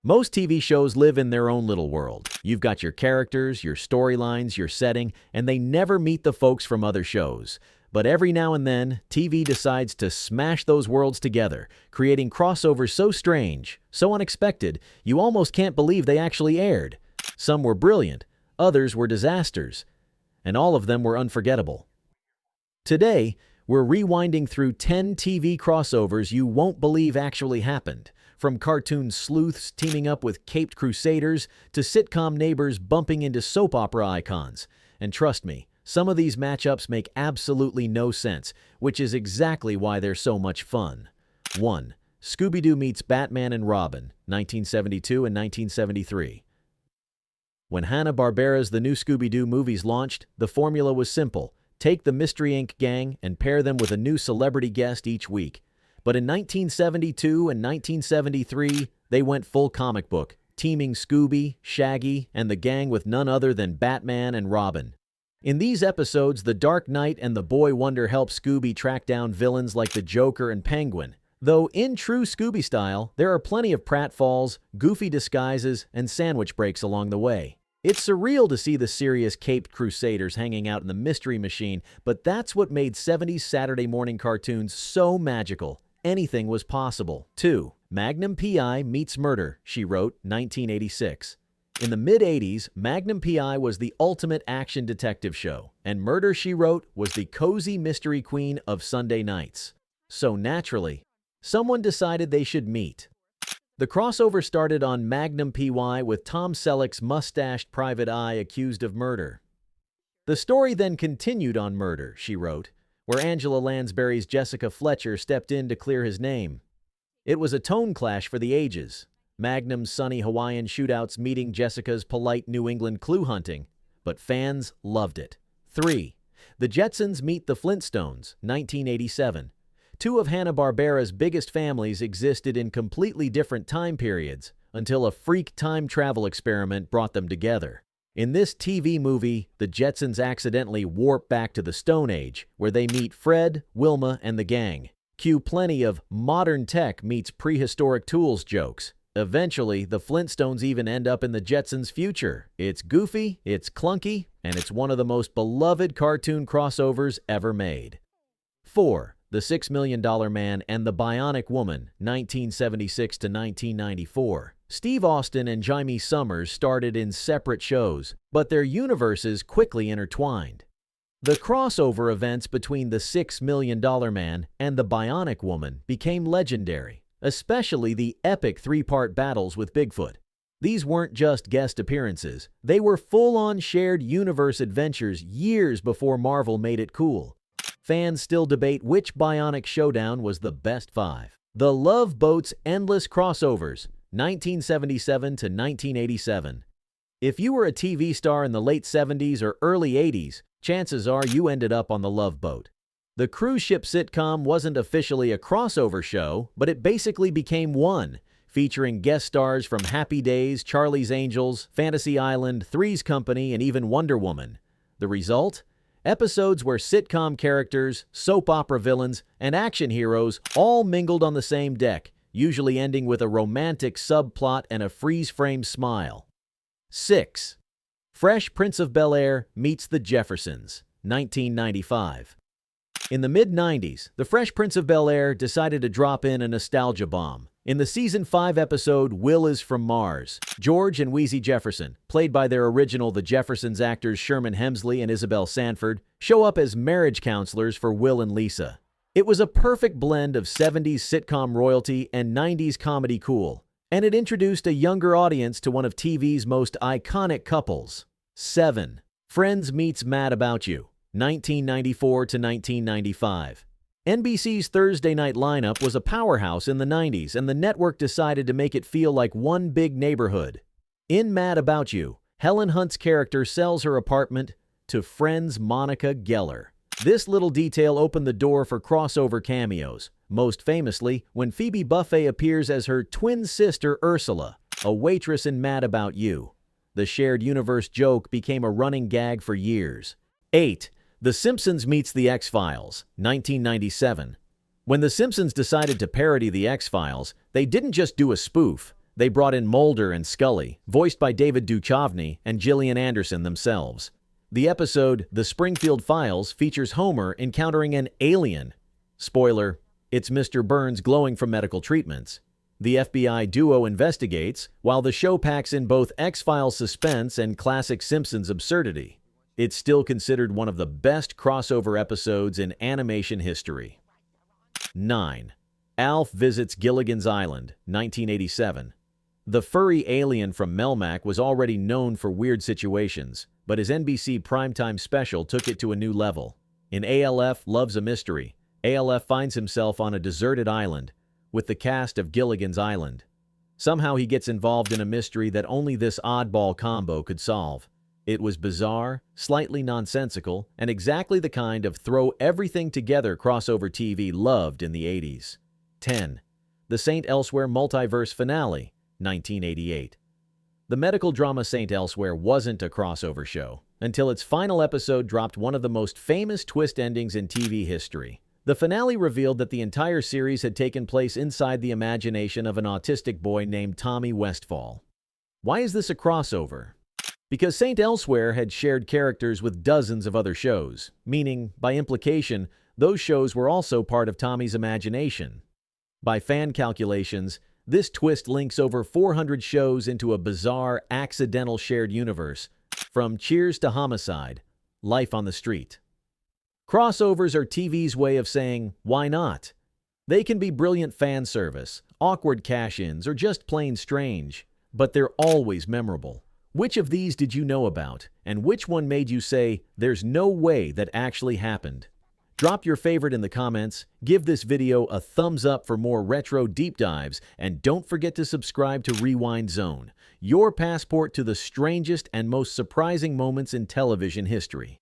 Most TV shows live in their own little world. You've got your characters, your storylines, your setting, and they never meet the folks from other shows. But every now and then, TV decides to smash those worlds together, creating crossovers so strange, so unexpected, you almost can't believe they actually aired. Some were brilliant, others were disasters, and all of them were unforgettable. Today, we're rewinding through 10 TV crossovers you won't believe actually happened. From cartoon sleuths teaming up with caped crusaders to sitcom neighbors bumping into soap opera icons. And trust me, some of these matchups make absolutely no sense, which is exactly why they're so much fun. 1. Scooby-Doo meets Batman and Robin, 1972 and 1973. When Hanna-Barbera's The New Scooby-Doo movies launched, the formula was simple. Take the Mystery Inc. gang and pair them with a new celebrity guest each week. But in 1972 and 1973, they went full comic book, teaming Scooby, Shaggy, and the gang with none other than Batman and Robin. In these episodes, the Dark Knight and the Boy Wonder help Scooby track down villains like the Joker and Penguin. Though in true Scooby style, there are plenty of pratfalls, goofy disguises, and sandwich breaks along the way. It's surreal to see the serious caped crusaders hanging out in the Mystery Machine, but that's what made 70s Saturday morning cartoons so magical. Anything was possible. 2. Magnum P.I. meets Murder, She Wrote, 1986. In the mid-80s, Magnum P.I. was the ultimate action detective show, and Murder, She Wrote was the cozy mystery queen of Sunday nights. So naturally, someone decided they should meet. The crossover started on Magnum P.Y. with Tom Selleck's mustached private eye accused of murder. The story then continued on Murder, She Wrote, where Angela Lansbury's Jessica Fletcher stepped in to clear his name. It was a tone clash for the ages. Magnum's sunny Hawaiian shootouts meeting Jessica's polite New England clue hunting, but fans loved it. 3. The Jetsons meet the Flintstones, 1987. Two of Hanna-Barbera's biggest families existed in completely different time periods until a freak time travel experiment brought them together. In this TV movie, the Jetsons accidentally warp back to the Stone Age, where they meet Fred, Wilma, and the gang. Cue plenty of modern tech meets prehistoric tools jokes. Eventually, the Flintstones even end up in the Jetsons' future. It's goofy, it's clunky, and it's one of the most beloved cartoon crossovers ever made. 4. The $6 Million Man and the Bionic Woman, 1976 to 1994. Steve Austin and Jimmy Summers started in separate shows, but their universes quickly intertwined. The crossover events between the $6 Million Man and the Bionic Woman became legendary, especially the epic three-part battles with Bigfoot. These weren't just guest appearances, they were full-on shared universe adventures years before Marvel made it cool. Fans still debate which Bionic showdown was the best 5. The Love Boat's endless crossovers, 1977 to 1987. If you were a TV star in the late 70s or early 80s, chances are you ended up on the Love Boat. The cruise ship sitcom wasn't officially a crossover show, but it basically became one, featuring guest stars from Happy Days, Charlie's Angels, Fantasy Island, Three's Company, and even Wonder Woman. The result? Episodes where sitcom characters, soap opera villains, and action heroes all mingled on the same deck, usually ending with a romantic subplot and a freeze-frame smile. 6. Fresh Prince of Bel-Air meets the Jeffersons, 1995. In the mid-90s, the Fresh Prince of Bel-Air decided to drop in a nostalgia bomb. In the Season 5 episode, Will is from Mars, George and Wheezy Jefferson, played by their original The Jeffersons actors Sherman Hemsley and Isabel Sanford, show up as marriage counselors for Will and Lisa. It was a perfect blend of 70s sitcom royalty and 90s comedy cool, and it introduced a younger audience to one of TV's most iconic couples. 7. Friends meets Mad About You, 1994 to 1995. NBC's Thursday night lineup was a powerhouse in the 90s, and the network decided to make it feel like one big neighborhood. In Mad About You, Helen Hunt's character sells her apartment to Friends' Monica Geller. This little detail opened the door for crossover cameos, most famously when Phoebe Buffay appears as her twin sister Ursula, a waitress in Mad About You. The shared universe joke became a running gag for years. 8. The Simpsons meets the X-Files, 1997. When The Simpsons decided to parody the X-Files, they didn't just do a spoof, They brought in Mulder and Scully, voiced by David Duchovny and Gillian Anderson themselves. The episode, The Springfield Files, features Homer encountering an alien. Spoiler, it's Mr. Burns glowing from medical treatments. The FBI duo investigates, while the show packs in both X-Files suspense and classic Simpsons absurdity. It's still considered one of the best crossover episodes in animation history. 9. Alf Visits Gilligan's Island, 1987. The furry alien from Melmac was already known for weird situations, but his NBC primetime special took it to a new level. In ALF Loves a Mystery, ALF finds himself on a deserted island with the cast of Gilligan's Island. Somehow he gets involved in a mystery that only this oddball combo could solve. It was bizarre, slightly nonsensical, and exactly the kind of throw-everything-together crossover TV loved in the 80s. 10. The Saint Elsewhere Multiverse Finale, 1988. The medical drama Saint Elsewhere wasn't a crossover show until its final episode dropped one of the most famous twist endings in TV history. The finale revealed that the entire series had taken place inside the imagination of an autistic boy named Tommy Westfall. Why is this a crossover? Because Saint Elsewhere had shared characters with dozens of other shows, meaning, by implication, those shows were also part of Tommy's imagination. By fan calculations, this twist links over 400 shows into a bizarre, accidental shared universe, from Cheers to Homicide, Life on the Street. Crossovers are TV's way of saying, why not? They can be brilliant fan service, awkward cash-ins, or just plain strange, but they're always memorable. Which of these did you know about, and which one made you say, there's no way that actually happened? Drop your favorite in the comments, give this video a thumbs up for more retro deep dives, and don't forget to subscribe to Rewind Zone, your passport to the strangest and most surprising moments in television history.